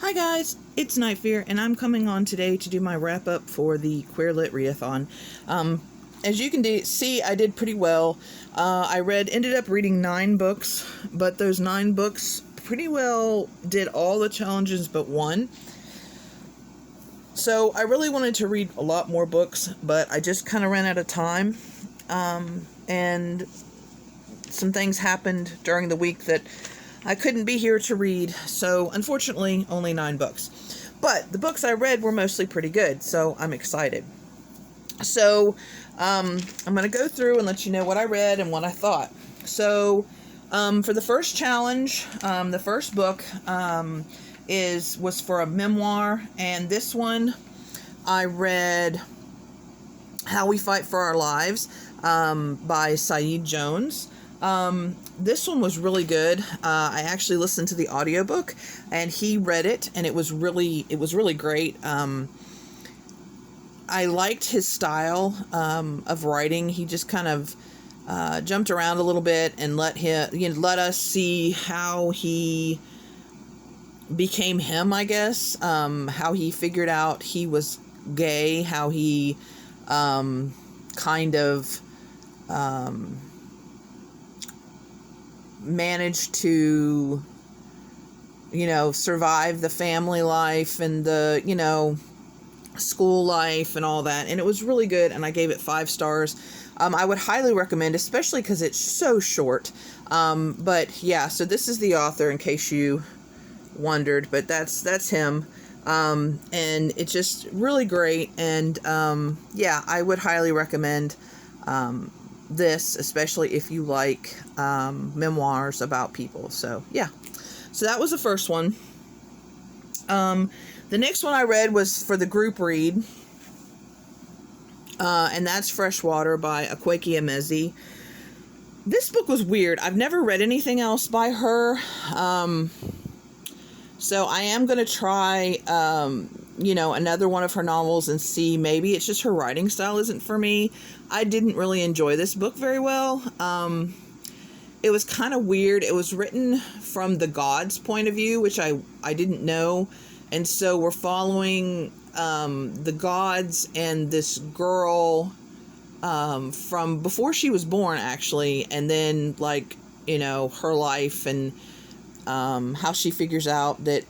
Hi guys, it's Night Fear, and I'm coming on today to do my wrap up for the Queer Lit Readathon. As you can see, I did pretty well. Ended up reading 9 books, but those 9 books pretty well did all the challenges but one. So I really wanted to read a lot more books, but I just kind of ran out of time. And some things happened during the week that I couldn't be here to read, so unfortunately only 9 books. But the books I read were mostly pretty good, so I'm excited. So I'm going to go through and let you know what I read and what I thought. So for the first challenge, the first book was for a memoir, and this one I read How We Fight for Our Lives by Saeed Jones. This one was really good. I actually listened to the audiobook and he read it, and it was really great. I liked his style of writing. He just kind of jumped around a little bit and let us see how he became him, I guess. How he figured out he was gay, how he managed to, survive the family life and the, school life and all that. And it was really good, and I gave it 5 stars. I would highly recommend, especially because it's so short. But yeah, so this is the author, in case you wondered, but that's him. And it's just really great. And yeah, I would highly recommend this, especially if you like memoirs about people. So yeah, so that was the first one. The next one I read was for the group read, and that's Freshwater by Akwaeke Emezi. This book was weird. I've never read anything else by her, so I am going to try another one of her novels and see. Maybe it's just her writing style isn't for me. I didn't really enjoy this book very well. It was kind of weird. It was written from the gods' point of view, which I didn't know. And so we're following the gods and this girl from before she was born, actually. And then, her life and how she figures out that,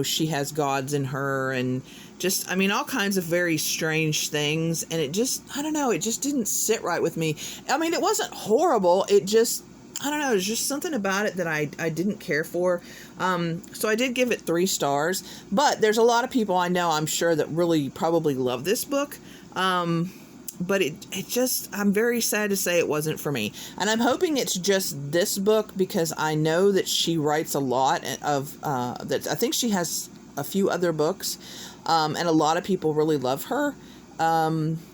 she has gods in her, and just, all kinds of very strange things. And it just, I don't know, it just didn't sit right with me. It wasn't horrible. It just, I don't know, there's just something about it that I didn't care for. So I did give it 3 stars, but there's a lot of people I know, I'm sure, that really probably love this book. But it just, I'm very sad to say it wasn't for me. And I'm hoping it's just this book, because I know that she writes a lot of, that I think she has a few other books, and a lot of people really love her.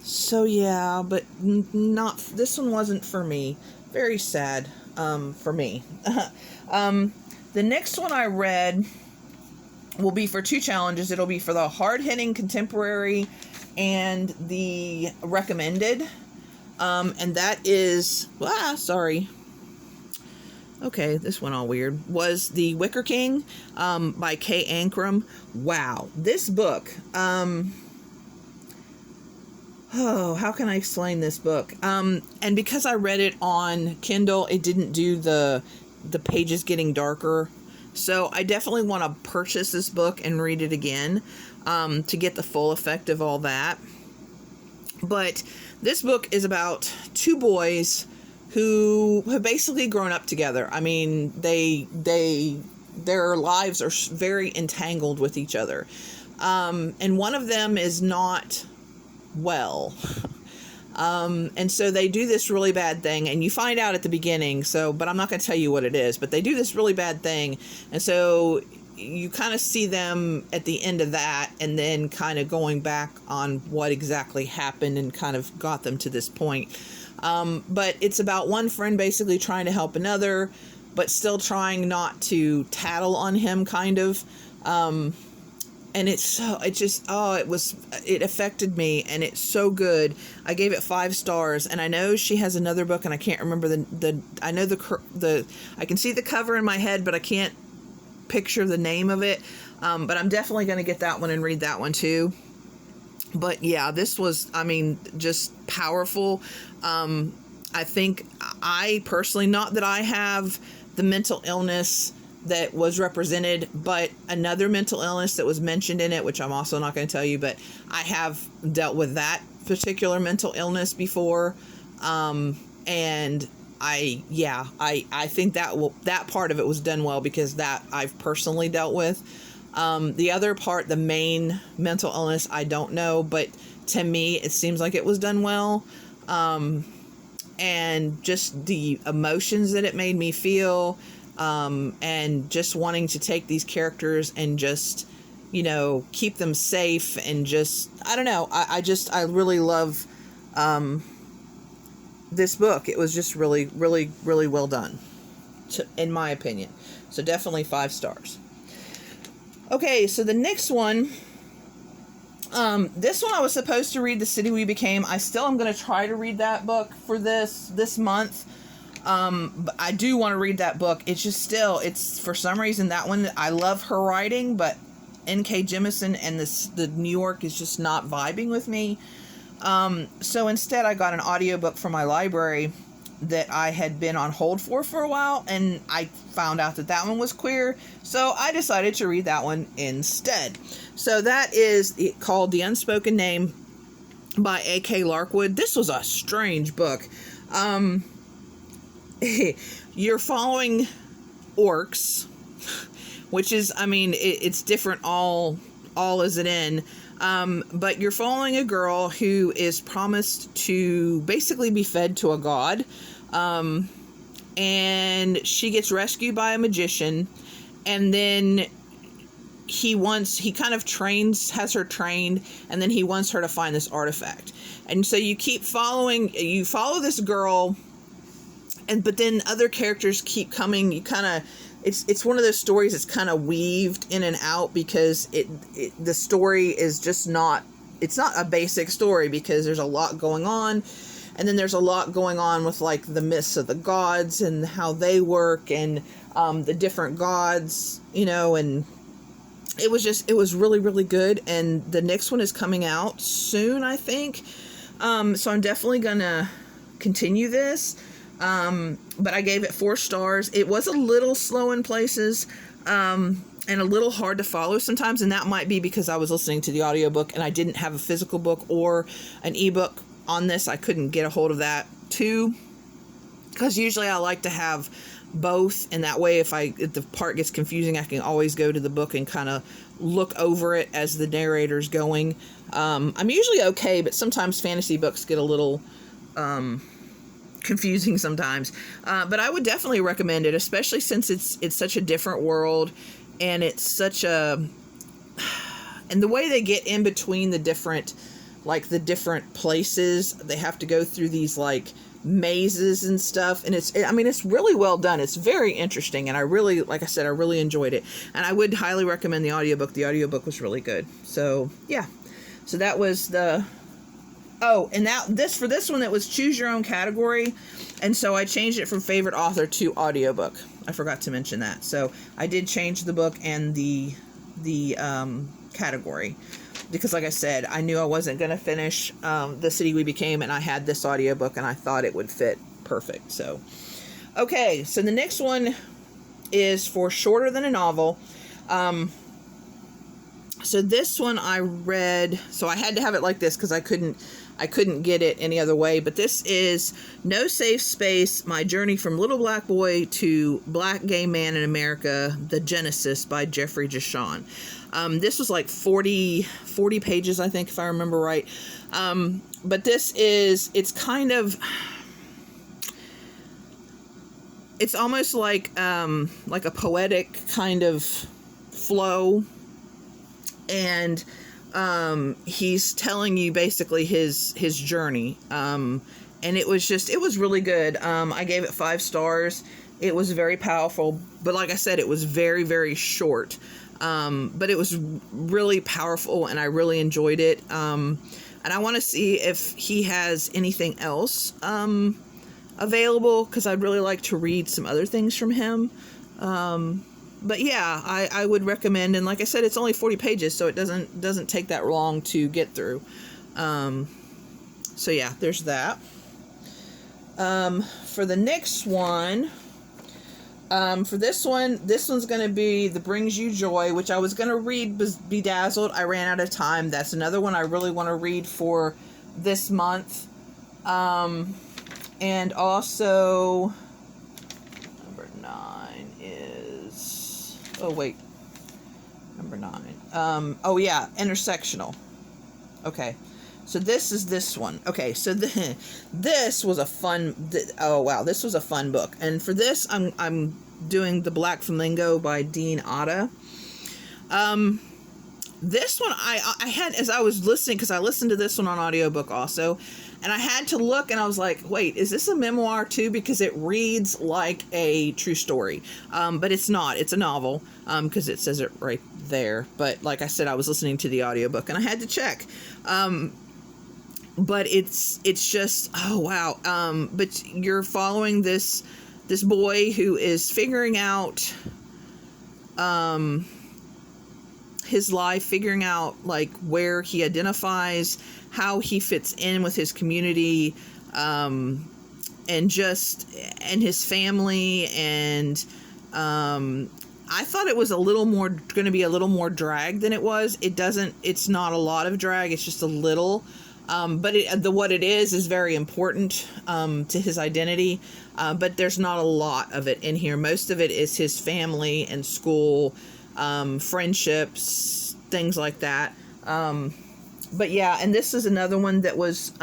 So yeah, but not, this one wasn't for me. Very sad, for me. The next one I read will be for 2 challenges. It'll be for the hard-hitting contemporary and the recommended. And that is, okay, this went all weird. Was the Wicker King, by Kay Ankrum. Wow, this book, how can I explain this book? And because I read it on Kindle, it didn't do the pages getting darker. So I definitely want to purchase this book and read it again, to get the full effect of all that. But this book is about 2 boys who have basically grown up together. Their lives are very entangled with each other. And one of them is not well. And so they do this really bad thing, and you find out at the beginning, but I'm not going to tell you what it is, but they do this really bad thing. And so you kind of see them at the end of that, and then kind of going back on what exactly happened and kind of got them to this point. But it's about one friend basically trying to help another, but still trying not to tattle on him, kind of. And it affected me, and it's so good. I gave it 5 stars, and I know she has another book, and I can't remember I know I can see the cover in my head, but I can't picture the name of it. But I'm definitely going to get that one and read that one too. But yeah, this was, I mean, just powerful. I think I personally, not that I have the mental illness that was represented, but another mental illness that was mentioned in it, which I'm also not going to tell you, but I have dealt with that particular mental illness before. And I think that part of it was done well, because that I've personally dealt with. The other part, the main mental illness, I don't know, but to me, it seems like it was done well. And just the emotions that it made me feel, and just wanting to take these characters and just, you know, keep them safe, and just, I don't know, I really love, this book. It was just really, really, really well done, in my opinion. So definitely 5 stars. Okay, so the next one, this one I was supposed to read, The City We Became. I still am going to try to read that book for this month. But I do want to read that book. It's just still, it's, for some reason, that one, I love her writing, but N.K. Jemisin and the New York is just not vibing with me. So instead I got an audiobook from my library that I had been on hold for a while, and I found out that one was queer, so I decided to read that one instead. So that is called The Unspoken Name by A.K. Larkwood. This was a strange book. You're following orcs, which is, I mean, it's different all is it in. But you're following a girl who is promised to basically be fed to a god. And she gets rescued by a magician, and then he kind of has her trained, and then he wants her to find this artifact. And so you follow this girl, but then other characters keep coming. You kind of, it's one of those stories that's kind of weaved in and out, because the story is just not, it's not a basic story, because there's a lot going on. And then there's a lot going on with, like, the myths of the gods and how they work, and the different gods, you know, and it was really, really good. And the next one is coming out soon, I think. So I'm definitely gonna continue this. But I gave it 4 stars. It was a little slow in places, and a little hard to follow sometimes. And that might be because I was listening to the audiobook and I didn't have a physical book or an ebook on this. I couldn't get a hold of that too, because usually I like to have both. And that way, if the part gets confusing, I can always go to the book and kind of look over it as the narrator's going. I'm usually okay, but sometimes fantasy books get a little, confusing sometimes, but I would definitely recommend it, especially since it's such a different world, and it's such a, and the way they get in between the different places, they have to go through these like mazes and stuff, and it's really well done. It's very interesting, and I really, like I said, I really enjoyed it, and I would highly recommend the audiobook. The audiobook was really good. So yeah, so that was the. Oh, and for this one, it was choose your own category. And so I changed it from favorite author to audiobook. I forgot to mention that. So I did change the book and the category, because like I said, I knew I wasn't going to finish The City We Became, and I had this audiobook and I thought it would fit perfect. So, okay. So the next one is for shorter than a novel. So this one I read, so I had to have it like this because I couldn't get it any other way. But this is No Safe Space, My Journey from Little Black Boy to Black Gay Man in America, The Genesis by Jeffrey Jashon. This was like 40 pages, I think, if I remember right. But it's kind of, it's almost like a poetic kind of flow. And he's telling you basically his journey. And it was really good. I gave it 5 stars. It was very powerful, but like I said, it was very, very short. But it was really powerful, and I really enjoyed it. And I want to see if he has anything else available, because I'd really like to read some other things from him. But yeah, I would recommend, and like I said, it's only 40 pages, so it doesn't take that long to get through. So yeah, there's that. For the next one, this one's going to be The Brings You Joy, which I was going to read Bedazzled. I ran out of time. That's another one I really want to read for this month. And also, number 9 is, oh wait, number 9. Oh yeah, Intersectional. Okay. So this is this one. Okay, so this was a fun. Oh wow, this was a fun book. And for this, I'm doing The Black Flamingo by Dean Atta. This one I had, as I was listening, because I listened to this one on audiobook also, and I had to look, and I was like, wait, is this a memoir too? Because it reads like a true story, but it's not. It's a novel, because it says it right there. But like I said, I was listening to the audiobook, and I had to check. But it's just, oh wow. But you're following this boy who is figuring out his life, figuring out like where he identifies, how he fits in with his community, and his family. And I thought it was going to be a little more drag than it was. It's not a lot of drag. It's just a little. But what it is very important to his identity, but there's not a lot of it in here. Most of it is his family and school, friendships, things like that. But yeah, and this is another one that was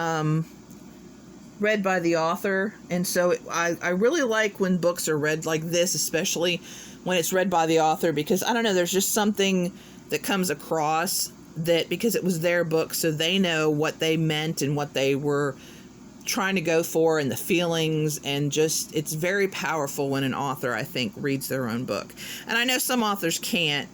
read by the author, and so I really like when books are read like this, especially when it's read by the author, because I don't know, there's just something that comes across that, because it was their book, so they know what they meant and what they were trying to go for, and the feelings, and just, it's very powerful when an author, I think, reads their own book. And I know some authors can't,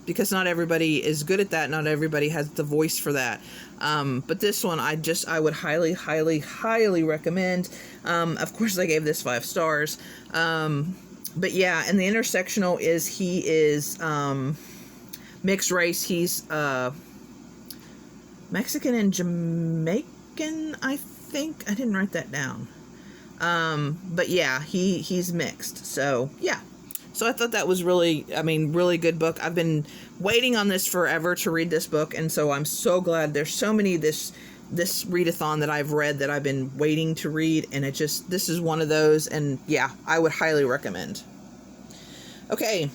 because not everybody is good at that, not everybody has the voice for that. But this one, I would highly, highly, highly recommend. Of course, I gave this 5 stars. But yeah, and the Intersectional he is mixed race. He's Mexican and Jamaican, I think. I didn't write that down. But yeah, he's mixed. So yeah. So I thought that was really good book. I've been waiting on this forever to read this book, and so I'm so glad. There's so many this readathon that I've read that I've been waiting to read, and this is one of those, and yeah, I would highly recommend. Okay.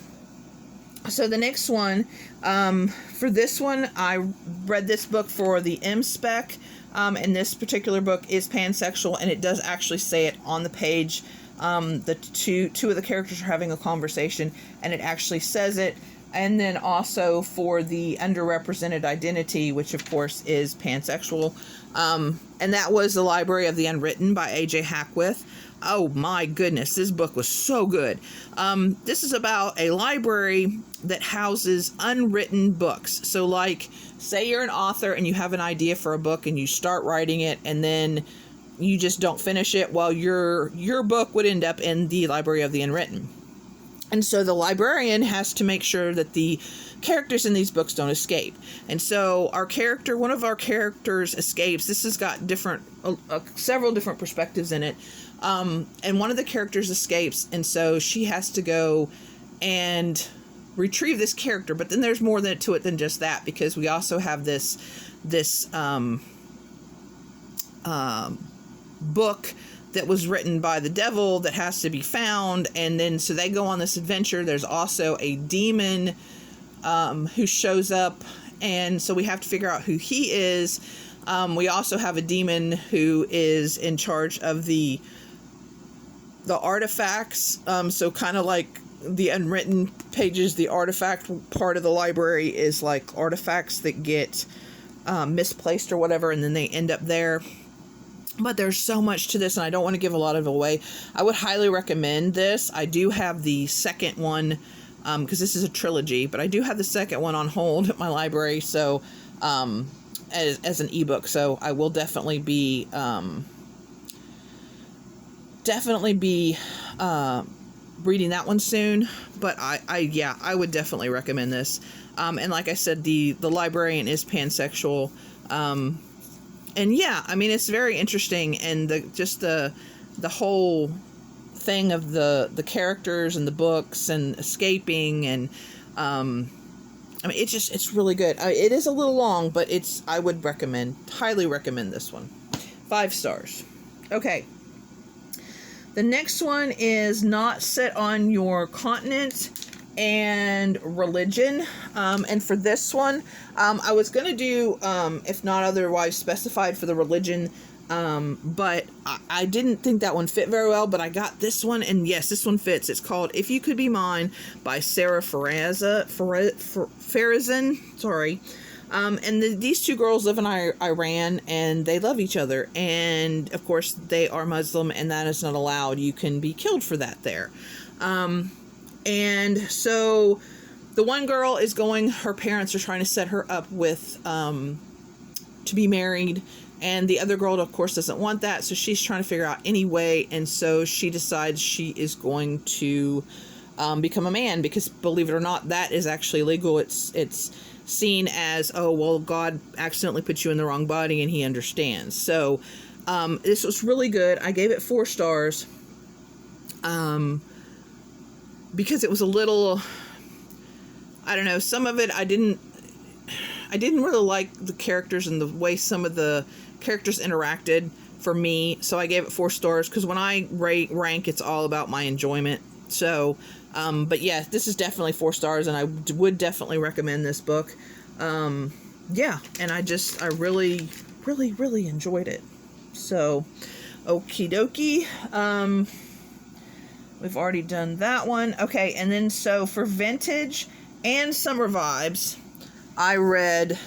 So the next one, for this one, I read this book for the M-Spec, and this particular book is Pansexual, and it does actually say it on the page. The two of the characters are having a conversation, and it actually says it. And then also for the underrepresented identity, which of course is pansexual, and that was The Library of the Unwritten by A.J. Hackwith. Oh my goodness, this book was so good. This is about a library that houses unwritten books. So like, say you're an author and you have an idea for a book and you start writing it and then you just don't finish it. Well, your book would end up in the Library of the Unwritten. And so the librarian has to make sure that the characters in these books don't escape. And so one of our characters escapes. This has got several different perspectives in it. And one of the characters escapes, and so she has to go and retrieve this character. But then there's more to it than just that, because we also have this book that was written by the devil that has to be found, and then so they go on this adventure. There's also a demon who shows up, and so we have to figure out who he is. We also have a demon who is in charge of the artifacts, so kind of like the unwritten pages, the artifact part of the library is like artifacts that get misplaced or whatever, and then they end up there. But there's so much to this, and I don't want to give a lot of it away. I would highly recommend this. I do have the second one, because this is a trilogy, but I do have the second one on hold at my library, so as an ebook, so I will definitely be reading that one soon, but I would definitely recommend this. And like I said, the librarian is pansexual. And yeah, I mean, it's very interesting, and the whole thing of the characters and the books and escaping, and I mean, it's really good. It is a little long, but I would highly recommend this one. 5 stars. Okay. The next one is Not Set on Your Continent and Religion. And for this one, I was going to do, if not otherwise specified, for the religion, but I didn't think that one fit very well, but I got this one, and yes, this one fits. It's called If You Could Be Mine by Sarah Farazan. Sorry. And these 2 girls live in Iran, and they love each other. And, of course, they are Muslim, and that is not allowed. You can be killed for that there. And so the one girl is her parents are trying to set her up with, to be married. And the other girl, of course, doesn't want that. So she's trying to figure out any way. And so she decides she is going to become a man, because, believe it or not, that is actually legal. It's seen as, oh, well, God accidentally put you in the wrong body, and he understands. So this was really good. I gave it 4 stars because it was a little, I don't know, some of it I didn't really like the characters and the way some of the characters interacted for me, so I gave it 4 stars, because when I rank, it's all about my enjoyment. So but yeah, this is definitely 4 stars, and I would definitely recommend this book. Yeah, and I really, really, really enjoyed it. So, okie dokie. We've already done that one. Okay, and then so for vintage and summer vibes, I read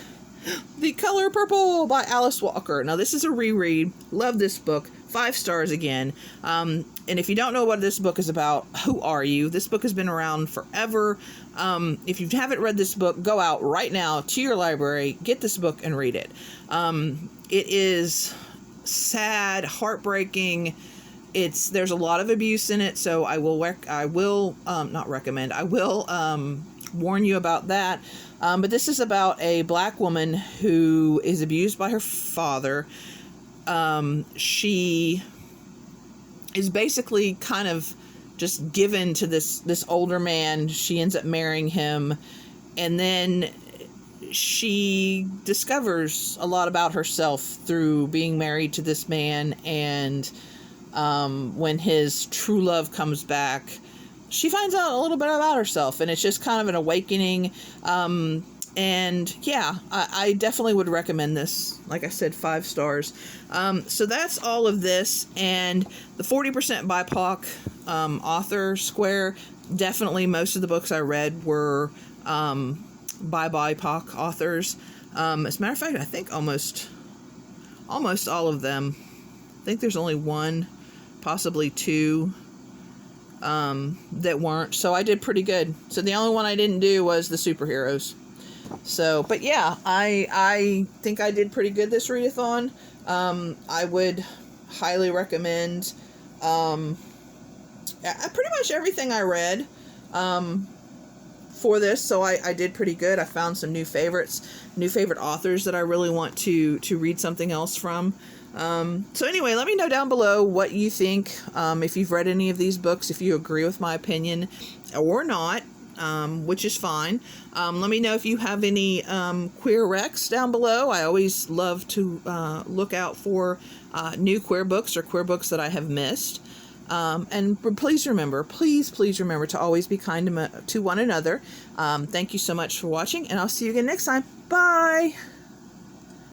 The Color Purple by Alice Walker. Now, this is a reread. Love this book. 5 stars again. And if you don't know what this book is about, who are you? This book has been around forever. If you haven't read this book, go out right now to your library, get this book, and read it. It is sad, heartbreaking. There's a lot of abuse in it, so I will warn you about that. But this is about a black woman who is abused by her father. She is basically kind of just given to this older man. She ends up marrying him, and then she discovers a lot about herself through being married to this man, and when his true love comes back, she finds out a little bit about herself, and it's just kind of an awakening. And yeah, I definitely would recommend this. Like I said, 5 stars. So that's all of this, and the 40% BIPOC author square. Definitely most of the books I read were by BIPOC authors. As a matter of fact, I think almost all of them. I think there's only 1, possibly 2 that weren't. So I did pretty good. So the only one I didn't do was the superheroes. So, but yeah, I think I did pretty good this readathon. I would highly recommend pretty much everything I read for this. So I did pretty good. I found some new favorite authors that I really want to read something else from. So anyway, let me know down below what you think, if you've read any of these books, if you agree with my opinion or not. Which is fine. Let me know if you have any queer recs down below. I always love to look out for new queer books or queer books that I have missed. And please remember to always be kind to one another. Thank you so much for watching, and I'll see you again next time. Bye!